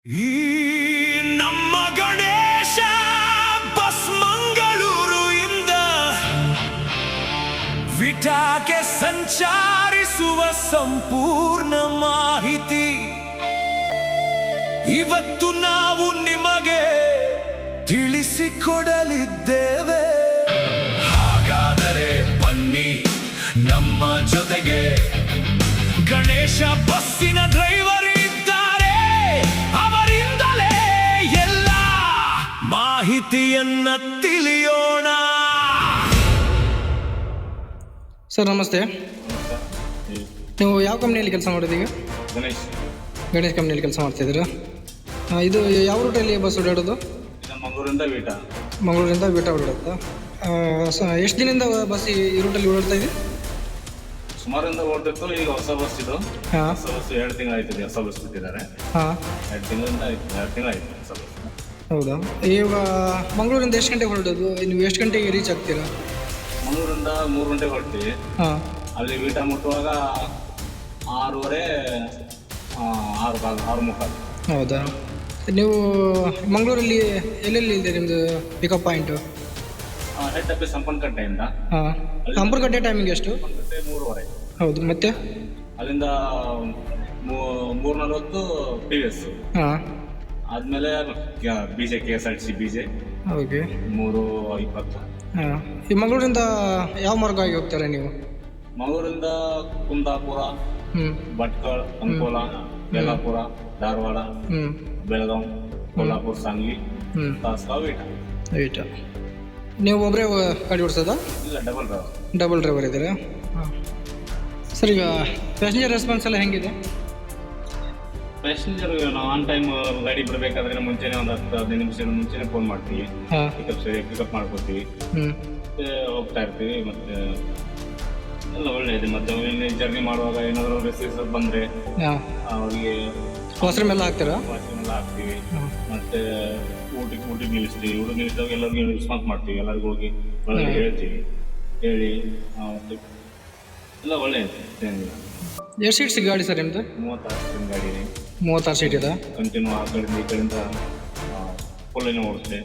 ಈ ನಮ್ಮ ಗಣೇಶ ಬಸ್ ಮಂಗಳೂರು ಇಂದ ವಿಟಾಗೆ ಸಂಚಾರಿಸುವ ಸಂಪೂರ್ಣ ಮಾಹಿತಿ ಇವತ್ತು ನಾವು ನಿಮಗೆ ತಿಳಿಸಿಕೊಡಲಿದ್ದೇವೆ. ಹಾಗಾದರೆ ಬನ್ನಿ ನಮ್ಮ ಜೊತೆಗೆ. ಗಣೇಶ ಬಸ್ಸಿನ ಡ್ರೈವರ್ ಇದ್ದಾರೆ, ಅವರಿಂದಲೇ ಎಲ್ಲ ಮಾಹಿತಿಯನ್ನ ತಿಳಿಯೋಣ. ಸರ್ ನಮಸ್ತೆ. ನೀವು ಯಾವ ಕಂಪ್ನಿಯಲ್ಲಿ ಕೆಲಸ ಮಾಡೋದು ಈಗ? ಗಣೇಶ್ ಕಂಪ್ನಿಯಲ್ಲಿ ಕೆಲಸ ಮಾಡ್ತಿದ್ದೀರಾ? ಇದು ಯಾವ ರೂಟಲ್ಲಿ ಬಸ್ ಓಡಾಡೋದು? ಮಂಗಳೂರಿಂದ ವೀಟಾ ಓಡಾಡುತ್ತಾ? ಎಷ್ಟು ದಿನದಿಂದ ಬಸ್ ಈ ರೂಟಲ್ಲಿ ಓಡಾಡ್ತಾ ಇದೆ? ಸುಮಾರಿಂದ ಓಡ್ತಿತ್ತು. ಈಗ ಹೊಸ ಬಸ್ ಇದು. ಹೊಸ ಬಸ್ 2 ತಿಂಗಳಾಯ್ತು. ಹೊಸ ಬಸ್ ಬಿಟ್ಟಿದ್ದಾರೆ. 2 ತಿಂಗಳಾಯ್ತು ಹೊಸ ಬಸ್. ಹೌದಾ? ಈಗ ಮಂಗಳೂರಿಂದ ಎಷ್ಟು ಗಂಟೆಗೆ ಹೊರಡೋದು? ನೀವು ಎಷ್ಟು ಗಂಟೆಗೆ ರೀಚ್ ಆಗ್ತೀರಾ? ಮಂಗಳೂರಿಂದ 3 ಗಂಟೆಗೆ ಹೊರಡ್ತೀವಿ. ಅಲ್ಲಿ ವೀಟಾ ಮುಟ್ಟುವಾಗ 6:30 6:45. ಹೌದಾ? ನೀವು ಮಂಗಳೂರಲ್ಲಿ ಎಲ್ಲೆಲ್ಲಿ ಇದೆ ನಿಮ್ಮದು ಪಿಕಪ್ ಪಾಯಿಂಟು? ಹೆಡ್ ಆಫೀಸ್ ಸಂಪನ್ಕಟ್ಟೆಯಿಂದ. ಸಂಪರ್ಕಟ್ಟೆ ಟೈಮಿಂಗ್ ಎಷ್ಟು? 3:30. ಹೌದು. ಮತ್ತೆ ಅಲ್ಲಿಂದ 3:40 TVS. ಆದಮೇಲೆ BJ KSRTC BJ. ಓಕೆ. 3:20. ಈ ಮಂಗಳೂರಿಂದ ಯಾವ ಮಾರ್ಗ ಆಗಿ ಹೋಗ್ತಾರೆ ನೀವು? ಮಂಗಳೂರಿಂದ ಕುಂದಾಪುರ, ಭಟ್ಕಳ, ಅಂಕೋಲ, ಯಲ್ಲಾಪುರ, ಧಾರವಾಡ, ಬೆಳಗಾಂ, ಕೊಲ್ಲಾಪುರ, ಸಾಂಗ್ಲಿ, ತಾಸ್ಗಾಂವ್, ವೀಟಾ. ನೀವು ಒಬ್ಬರೇ ಗಾಡಿ ಓಡಿಸೋದಾ? ಇಲ್ಲ, ಡಬಲ್ ಡ್ರೈವರ್ ಇದ್ದೀರಾ? ಸರ್, ಈಗ ಪ್ಯಾಸೆಂಜರ್ ರೆಸ್ಪಾನ್ಸ್ ಎಲ್ಲ ಹೆಂಗಿದೆ? ಪ್ಯಾಸೆಂಜರ್ ನಾವು ಆನ್ ಟೈಮ್ ಗಾಡಿ ಬರಬೇಕಾದ್ರೆ ಮುಂಚೆನೇ ಒಂದು 10-15 ನಿಮಿಷ ಮುಂಚೆನೇ ಫೋನ್ ಮಾಡ್ತೀವಿ. ಪಿಕಪ್ ಮಾಡ್ಕೊತೀವಿ, ಮತ್ತೆ ಹೋಗ್ತಾ ಇರ್ತೀವಿ. ಮತ್ತೆ ಎಲ್ಲ ಒಳ್ಳೆ ಇದೆ. ಮತ್ತೆ ಜರ್ನಿ ಮಾಡುವಾಗ ಏನಾದರೂ ರೆಸಿಸ್ ಬಂದರೆ ಅವ್ರಿಗೆ ವಾಶ್ರೂಮ್ ಎಲ್ಲ ಹಾಕ್ತೀರಾ? ವಾಶ್ರೂಮ್ ಎಲ್ಲ ಹಾಕ್ತೀವಿ. ಮತ್ತೆ ಊಟಕ್ಕೆ ನಿಲ್ಲಿಸ್ತೀವಿ. ಊಟಕ್ಕೆ ನಿಲ್ಲಿಸಿದಾಗ ಎಲ್ಲರಿಗೂ ರೆಸ್ಪಾನ್ಸ್ ಮಾಡ್ತೀವಿ. ಎಲ್ಲರಿಗೂ ಹೋಗಿ ಒಳಗೆ ಹೇಳ್ತೀವಿ. ಹೇಳಿ ಮತ್ತೆ ಎಲ್ಲ ಒಳ್ಳೆ ಇದೆ. ಎಷ್ಟು ಸೀಟ್ಸ್ ಗಾಡಿ ಸರ್ ನಿಮ್ಮದು? 36 ಸೀಟಿನ ಗಾಡಿ ಇದೆ. 36 ಸೀಟ್ ಇದೆ. ಕಂಟಿನ್ಯೂ ಆ ಕಡೆಯಿಂದ ಈ ಕಡೆಯಿಂದ ಫುಲ್ಲೇನೆ ಓಡಿಸುತ್ತೆ.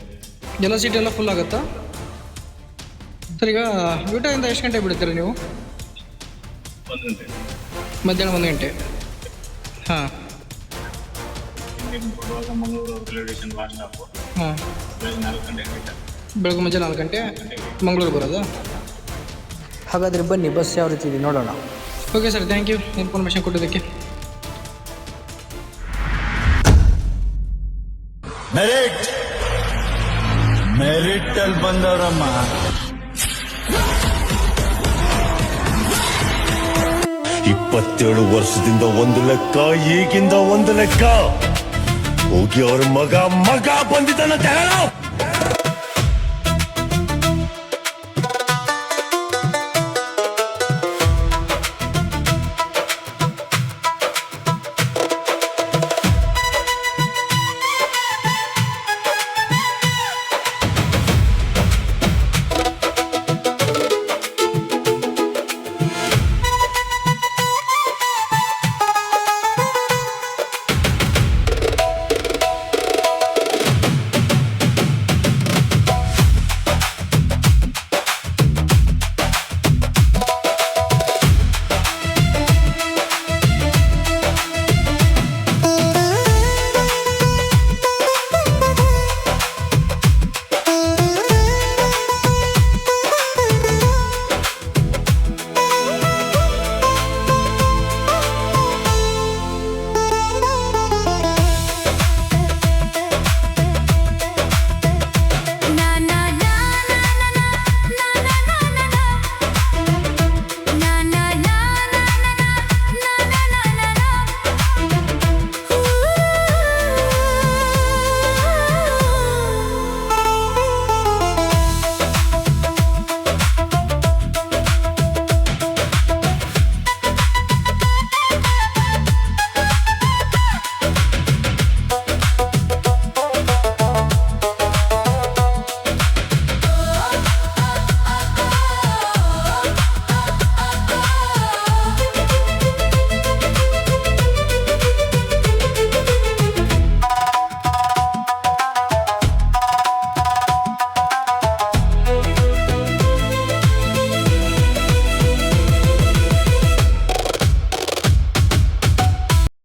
ಎಲ್ಲ ಸೀಟ್ ಎಲ್ಲ ಫುಲ್ ಆಗುತ್ತಾ? ಸರ್, ಈಗ ವೀಟಾದಿಂದ ಎಷ್ಟು ಗಂಟೆ ಬಿಡ್ತೀರಾ ನೀವು? 1 ಗಂಟೆ. ಮಧ್ಯಾಹ್ನ 1 ಗಂಟೆ. ಬರುವಾಗ Mangaluru railway station last stop. ಬೆಳಗ್ಗೆ 4 ಗಂಟೆಗೆ. ಬೆಳಗ್ಗೆ ಮುಂಜಾನೆ 4 ಗಂಟೆ ಮಂಗಳೂರು ಬರೋದು? ಹಾಗಾದರೆ ಬನ್ನಿ, ಬಸ್ ಯಾವ ರೀತಿ ಇದೆ ನೋಡೋಣ. Okay sir, thank you information ಕೊಟ್ಟಿದ್ದಕ್ಕೆ. ಮೆರಿಟ್ ಅಲ್ಲಿ ಬಂದವರಮ್ಮ. 27 ವರ್ಷದಿಂದ ಒಂದು ಲೆಕ್ಕ, ಈಗಿಂದ ಒಂದು ಲೆಕ್ಕ. ಹೋಗಿ ಅವ್ರ ಮಗ ಬಂದಿದ್ದಾನಂತ ಹೇಳೋ.